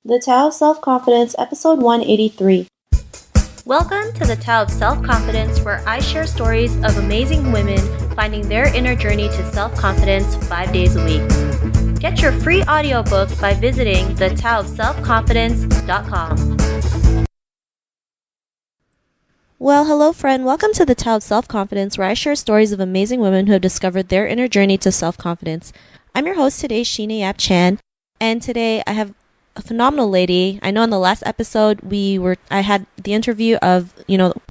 The Tao of Self-Confidence, Episode 183. Welcome to the Tao of Self-Confidence, where I share stories of amazing women finding their inner journey to self-confidence 5 days a week. Get your free audiobook by visiting thetaoofselfconfidence.com. Well, hello friend. Welcome to the Tao of Self-Confidence, where I share stories of amazing women who have discovered their inner journey to self-confidence. I'm your host today, Sheena Yap Chan, and today I have a phenomenal lady. I know in the last episode I had the interview of,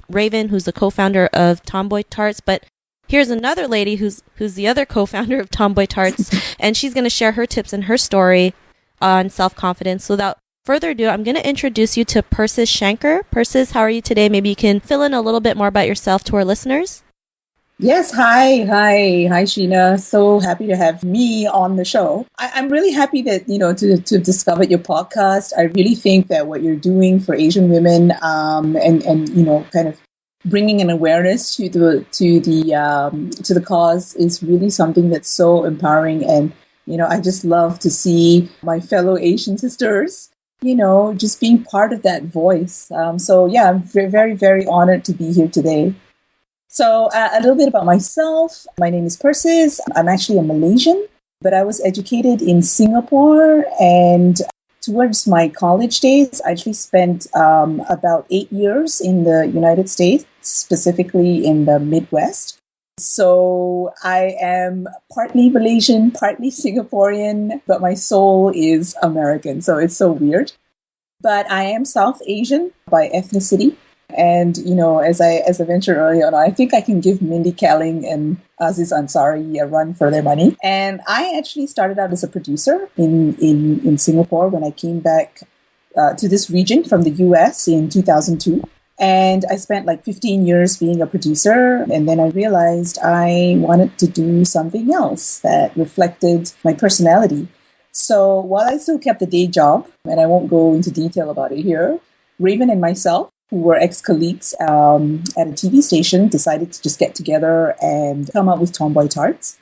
Raven, who's the co-founder of Tomboy Tarts, but here's another lady who's the other co-founder of Tomboy Tarts, and she's going to share her tips and her story on self-confidence. So without further ado, I'm going to introduce you to Persis Shanker. Persis, how are you today? Maybe you can fill in a little bit more about yourself to our listeners. Yes, hi, Sheena. So happy to have me on the show. I'm really happy that, to discover your podcast. I really think that what you're doing for Asian women, kind of bringing an awareness to the cause is really something that's so empowering. And, I just love to see my fellow Asian sisters, just being part of that voice. I'm very, very honored to be here today. So a little bit about myself. My name is Persis. I'm actually a Malaysian, but I was educated in Singapore, and towards my college days, I actually spent about 8 years in the United States, specifically in the Midwest. So I am partly Malaysian, partly Singaporean, but my soul is American, so it's so weird. But I am South Asian by ethnicity. And, as I mentioned earlier on, I think I can give Mindy Kaling and Aziz Ansari a run for their money. And I actually started out as a producer in Singapore when I came back to this region from the US in 2002. And I spent like 15 years being a producer. And then I realized I wanted to do something else that reflected my personality. So while I still kept the day job, and I won't go into detail about it here, Raven and myself, who were ex-colleagues at a TV station, decided to just get together and come up with Tomboy Tarts,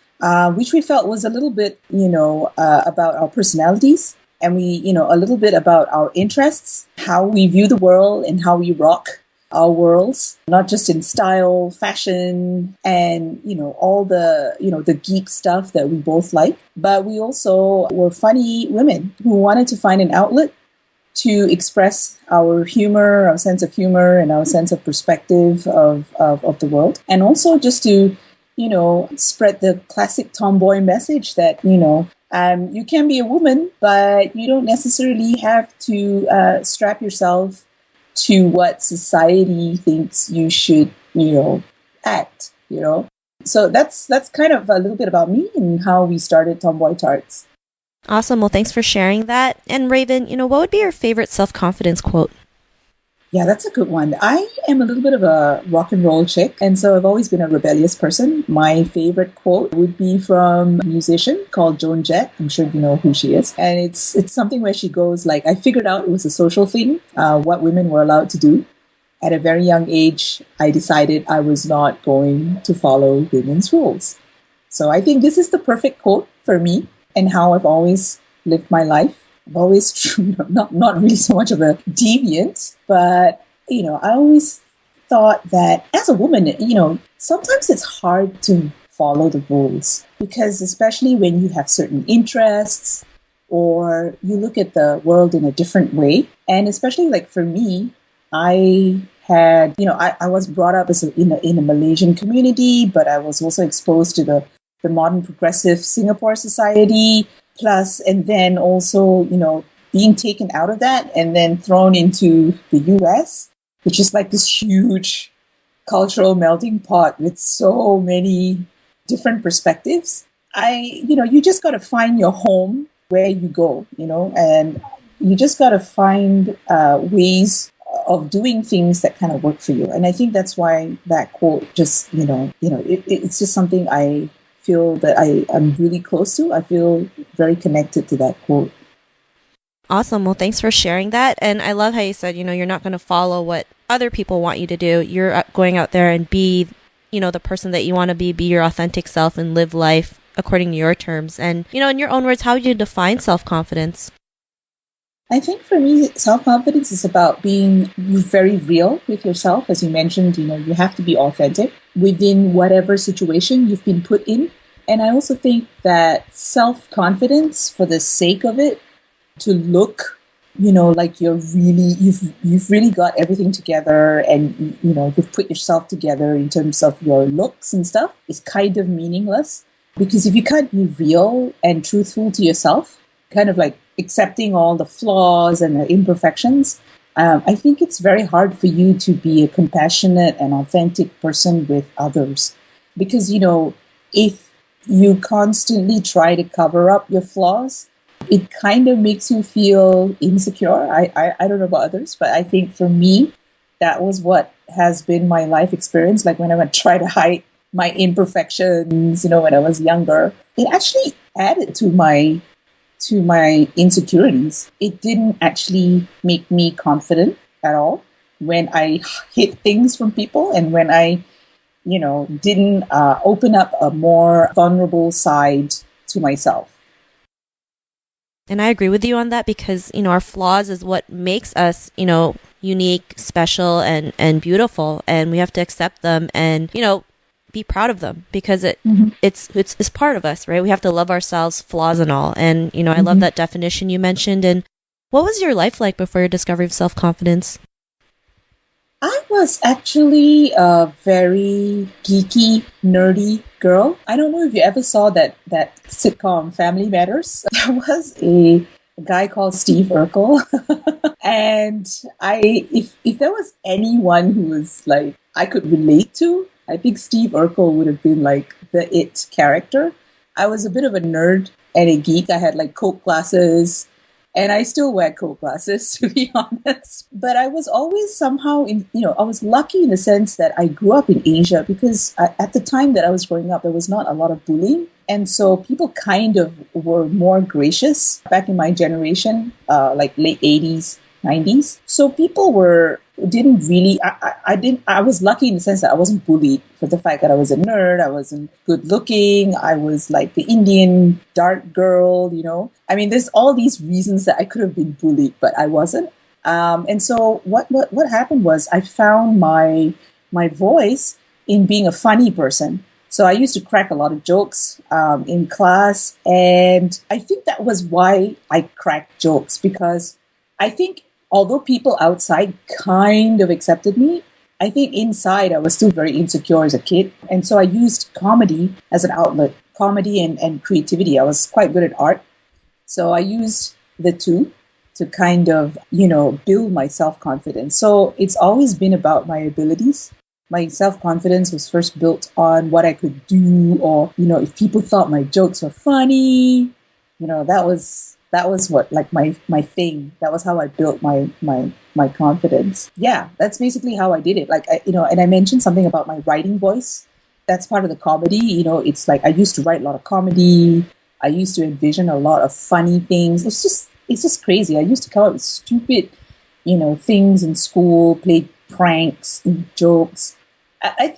which we felt was a little bit, about our personalities, and a little bit about our interests, how we view the world and how we rock our worlds, not just in style, fashion, and, all the geek stuff that we both like, but we also were funny women who wanted to find an outlet to express our humor, our sense of humor, and our sense of perspective of the world. And also just to, spread the classic tomboy message that, you can be a woman, but you don't necessarily have to strap yourself to what society thinks you should, act, So that's kind of a little bit about me and how we started Tomboy Tarts. Awesome. Well, thanks for sharing that. And Raven, what would be your favorite self-confidence quote? Yeah, that's a good one. I am a little bit of a rock and roll chick, and so I've always been a rebellious person. My favorite quote would be from a musician called Joan Jett. I'm sure you know who she is. And it's something where she goes like, I figured out it was a social thing, what women were allowed to do. At a very young age, I decided I was not going to follow women's rules. So I think this is the perfect quote for me and how I've always lived my life. I've always, not really so much of a deviant, but, I always thought that as a woman, sometimes it's hard to follow the rules because especially when you have certain interests or you look at the world in a different way. And especially like for me, I had, I was brought up in a Malaysian community, but I was also exposed to the modern progressive Singapore society, plus, and then also, being taken out of that and then thrown into the US, which is like this huge cultural melting pot with so many different perspectives. You just got to find your home where you go, and you just got to find ways of doing things that kind of work for you. And I think that's why that quote just, it's just something I feel that I'm really close to. I feel very connected to that quote. Awesome. Well, thanks for sharing that. And I love how you said, you're not going to follow what other people want you to do. You're going out there and be, the person that you want to be your authentic self and live life according to your terms. And, in your own words, how would you define self-confidence? I think for me, self-confidence is about being very real with yourself. As you mentioned, you have to be authentic within whatever situation you've been put in. And I also think that self-confidence, for the sake of it, to look, like you've really got everything together, and you've put yourself together in terms of your looks and stuff, is kind of meaningless. Because if you can't be real and truthful to yourself, kind of like accepting all the flaws and the imperfections, I think it's very hard for you to be a compassionate and authentic person with others. Because, if you constantly try to cover up your flaws, it kind of makes you feel insecure. I don't know about others, but I think for me, that was what has been my life experience. Like when I would try to hide my imperfections, when I was younger, it actually added to my insecurities. It didn't actually make me confident at all when I hid things from people, and when I, didn't open up a more vulnerable side to myself. And I agree with you on that because, our flaws is what makes us, unique, special, and beautiful. And we have to accept them and, be proud of them because it's part of us, right? We have to love ourselves, flaws and all. And, I love that definition you mentioned. And what was your life like before your discovery of self-confidence? I was actually a very geeky, nerdy girl. I don't know if you ever saw that sitcom Family Matters. There was a guy called Steve Urkel. And if there was anyone who was like I could relate to, I think Steve Urkel would have been like the it character. I was a bit of a nerd and a geek. I had like Coke glasses, and I still wear Coke glasses, to be honest. But I was always somehow I was lucky in the sense that I grew up in Asia, because at the time that I was growing up, there was not a lot of bullying. And so people kind of were more gracious back in my generation, like late 80s, 90s. So people didn't really, I was lucky in the sense that I wasn't bullied for the fact that I was a nerd, I wasn't good looking, I was like the Indian dark girl, I mean, there's all these reasons that I could have been bullied, but I wasn't. And so what happened was I found my voice in being a funny person. So I used to crack a lot of jokes in class, and I think that was why I cracked jokes, because I think although people outside kind of accepted me, I think inside I was still very insecure as a kid. And so I used comedy as an outlet, comedy and creativity. I was quite good at art. So I used the two to kind of, build my self-confidence. So it's always been about my abilities. My self-confidence was first built on what I could do, or, if people thought my jokes were funny, that was what, like my thing. That was how I built my confidence. Yeah, that's basically how I did it. Like, and I mentioned something about my writing voice. That's part of the comedy. It's like I used to write a lot of comedy. I used to envision a lot of funny things. It's just crazy. I used to come up with stupid, things in school, play pranks, jokes. I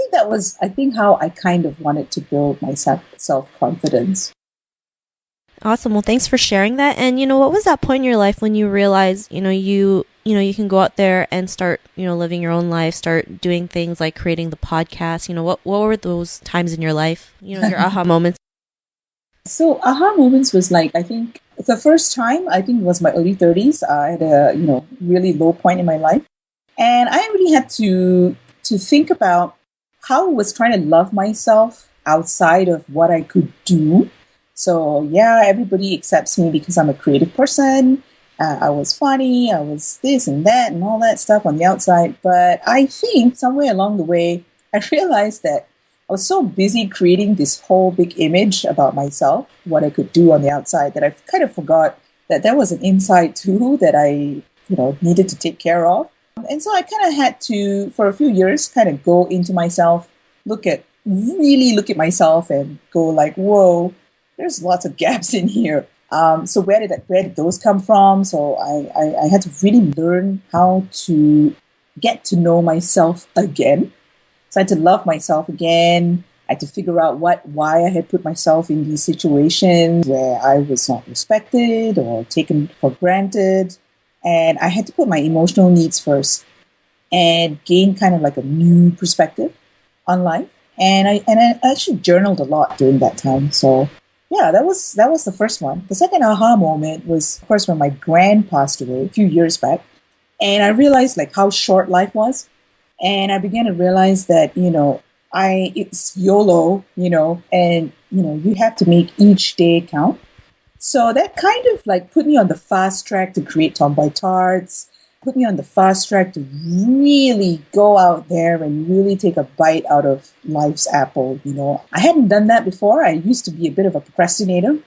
think how I kind of wanted to build my self-confidence. Awesome. Well, thanks for sharing that. And, what was that point in your life when you realized, you can go out there and start, living your own life, start doing things like creating the podcast? What were those times in your life, your aha moments? So aha moments was like, I think the first time, I think was my early 30s. I had a, really low point in my life. And I really had to think about how I was trying to love myself outside of what I could do. So yeah, everybody accepts me because I'm a creative person. I was funny, I was this and that and all that stuff on the outside. But I think somewhere along the way, I realized that I was so busy creating this whole big image about myself, what I could do on the outside, that I kind of forgot that there was an inside too that I, needed to take care of. And so I kind of had to, for a few years, kind of go into myself, really look at myself and go like, whoa, there's lots of gaps in here. So where did those come from? So I had to really learn how to get to know myself again. So I had to love myself again. I had to figure out why I had put myself in these situations where I was not respected or taken for granted. and I had to put my emotional needs first and gain kind of like a new perspective on life. And I actually journaled a lot during that time. So yeah, that was the first one. The second aha moment was, of course, when my grand passed away a few years back, and I realized like how short life was, and I began to realize that it's YOLO, and you have to make each day count. So that kind of like put me on the fast track to create Tomboy Tarts, put me on the fast track to really go out there and really take a bite out of life's apple. I hadn't done that before. I used to be a bit of a procrastinator,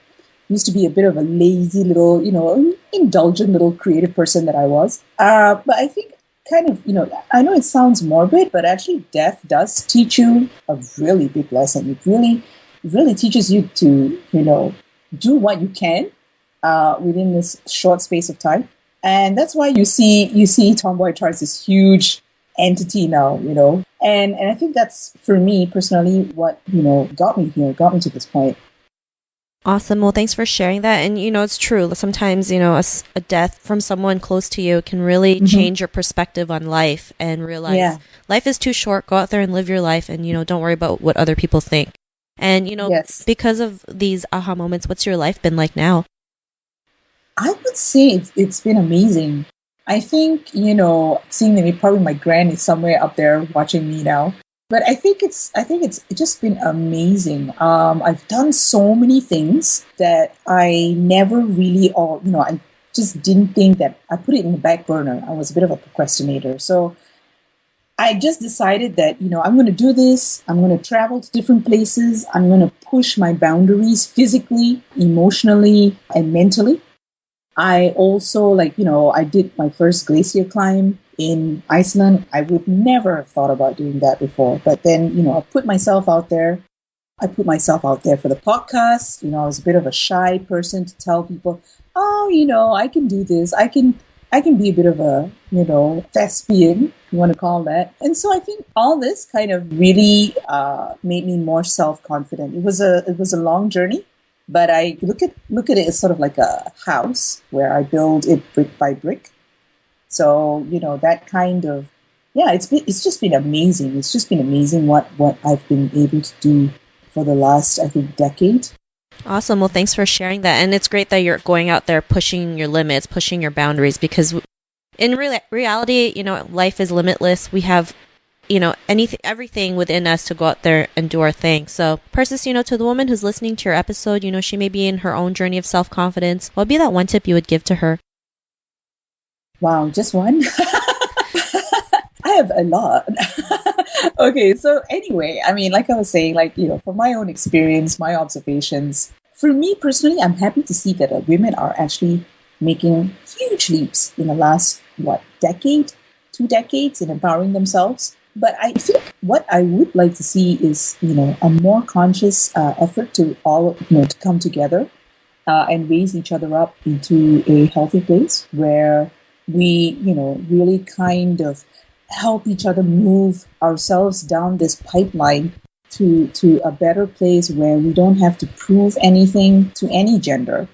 used to be a bit of a lazy little, indulgent little creative person that I was. But I think kind of, I know it sounds morbid, but actually death does teach you a really big lesson. It really teaches you to, do what you can within this short space of time. And that's why you see Tomboy Tarts, this huge entity now, And I think that's, for me personally, what, got me here, got me to this point. Awesome. Well, thanks for sharing that. And, it's true. Sometimes, a death from someone close to you can really change your perspective on life and realize life is too short. Go out there and live your life and, don't worry about what other people think. And, Yes. because of these aha moments, what's your life been like now? I would say it's been amazing. I think, seeing that probably my grand is somewhere up there watching me now. But I think it's just been amazing. I've done so many things that I never really, I just didn't think that I put it in the back burner. I was a bit of a procrastinator. So I just decided that, I'm going to do this. I'm going to travel to different places. I'm going to push my boundaries physically, emotionally, and mentally. I also, I did my first glacier climb in Iceland. I would never have thought about doing that before. But then, I put myself out there. I put myself out there for the podcast. I was a bit of a shy person to tell people, I can do this. I can be a bit of a, thespian, you want to call that. And so I think all this kind of really made me more self-confident. It was a long journey. But I look at it as sort of like a house where I build it brick by brick. So, that kind of, it's just been amazing. It's just been amazing what I've been able to do for the last, I think, decade. Awesome. Well, thanks for sharing that. And it's great that you're going out there pushing your limits, pushing your boundaries, because in reality, life is limitless. We have everything within us to go out there and do our thing. So, Persis, to the woman who's listening to your episode, she may be in her own journey of self-confidence. What would be that one tip you would give to her? Wow, just one? I have a lot. Okay, so anyway, like I was saying, from my own experience, my observations, for me personally, I'm happy to see that women are actually making huge leaps in the last, decade, 2 decades in empowering themselves. But I think what I would like to see is, a more conscious effort to all, to come together and raise each other up into a healthy place where we, really kind of help each other move ourselves down this pipeline to a better place where we don't have to prove anything to any gender,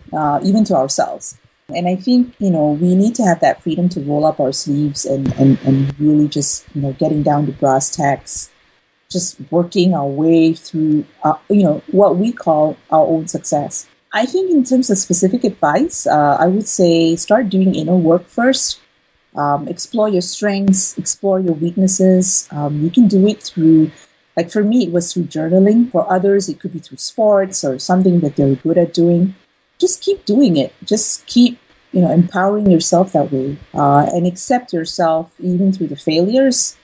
even to ourselves. And I think, we need to have that freedom to roll up our sleeves and really just, getting down to brass tacks, just working our way through, what we call our own success. I think in terms of specific advice, I would say start doing inner work first. Explore your strengths, explore your weaknesses. You can do it through, for me, it was through journaling. For others, it could be through sports or something that they're good at doing. Just keep doing it. Just keep, empowering yourself that way, and accept yourself even through the failures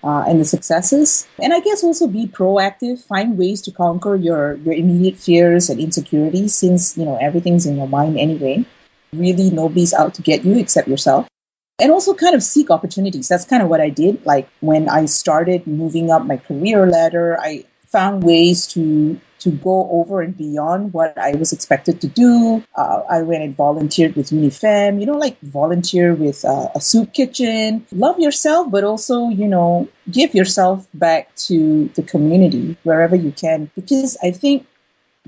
and the successes. And I guess also be proactive. Find ways to conquer your immediate fears and insecurities, since everything's in your mind anyway. Really, nobody's out to get you except yourself. And also kind of seek opportunities. That's kind of what I did. Like when I started moving up my career ladder, I found ways to go over and beyond what I was expected to do. I went and volunteered with UniFem, volunteer with a soup kitchen. Love yourself, but also, give yourself back to the community wherever you can. Because I think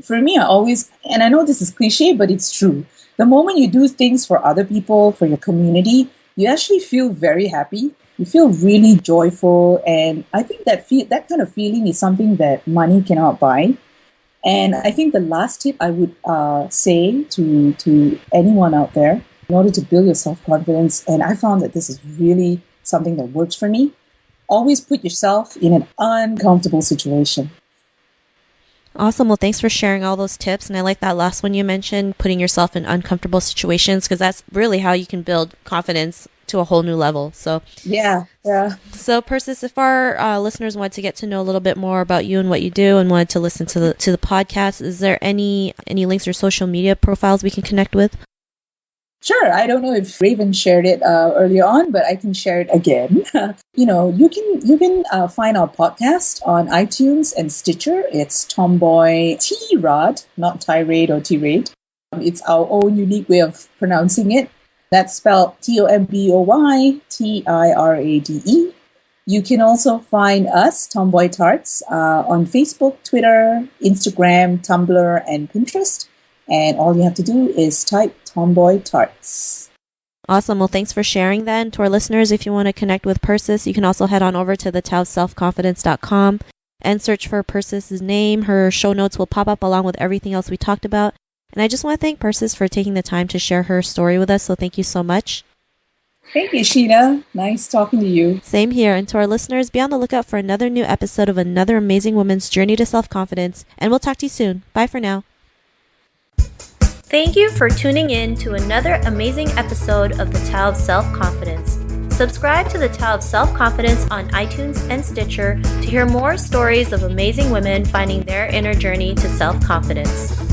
for me, I always, and I know this is cliche, but it's true. the moment you do things for other people, for your community, you actually feel very happy. You feel really joyful. And I think that kind of feeling is something that money cannot buy. And I think the last tip I would say to anyone out there, in order to build your self-confidence, and I found that this is really something that works for me, always put yourself in an uncomfortable situation. Awesome. Well, thanks for sharing all those tips. And I like that last one you mentioned, putting yourself in uncomfortable situations, because that's really how you can build confidence to a whole new level. So yeah. So Persis, if our listeners wanted to get to know a little bit more about you and what you do, and wanted to listen to the podcast, is there any links or social media profiles we can connect with? Sure. I don't know if Raven shared it earlier on, but I can share it again. You can find our podcast on iTunes and Stitcher. It's Tomboy Tirade, not tirade or tirade. It's our own unique way of pronouncing it. That's spelled Tomboy Tirade. You can also find us, Tomboy Tarts, on Facebook, Twitter, Instagram, Tumblr, and Pinterest. And all you have to do is type Tomboy Tarts. Awesome. Well, thanks for sharing then. To our listeners, if you want to connect with Persis, you can also head on over to thetaoselfconfidence.com and search for Persis's name. Her show notes will pop up along with everything else we talked about. And I just want to thank Persis for taking the time to share her story with us. So thank you so much. Thank you, Sheena. Nice talking to you. Same here. And to our listeners, be on the lookout for another new episode of another amazing woman's journey to self-confidence. And we'll talk to you soon. Bye for now. Thank you for tuning in to another amazing episode of The Tao of Self-Confidence. Subscribe to The Tao of Self-Confidence on iTunes and Stitcher to hear more stories of amazing women finding their inner journey to self-confidence.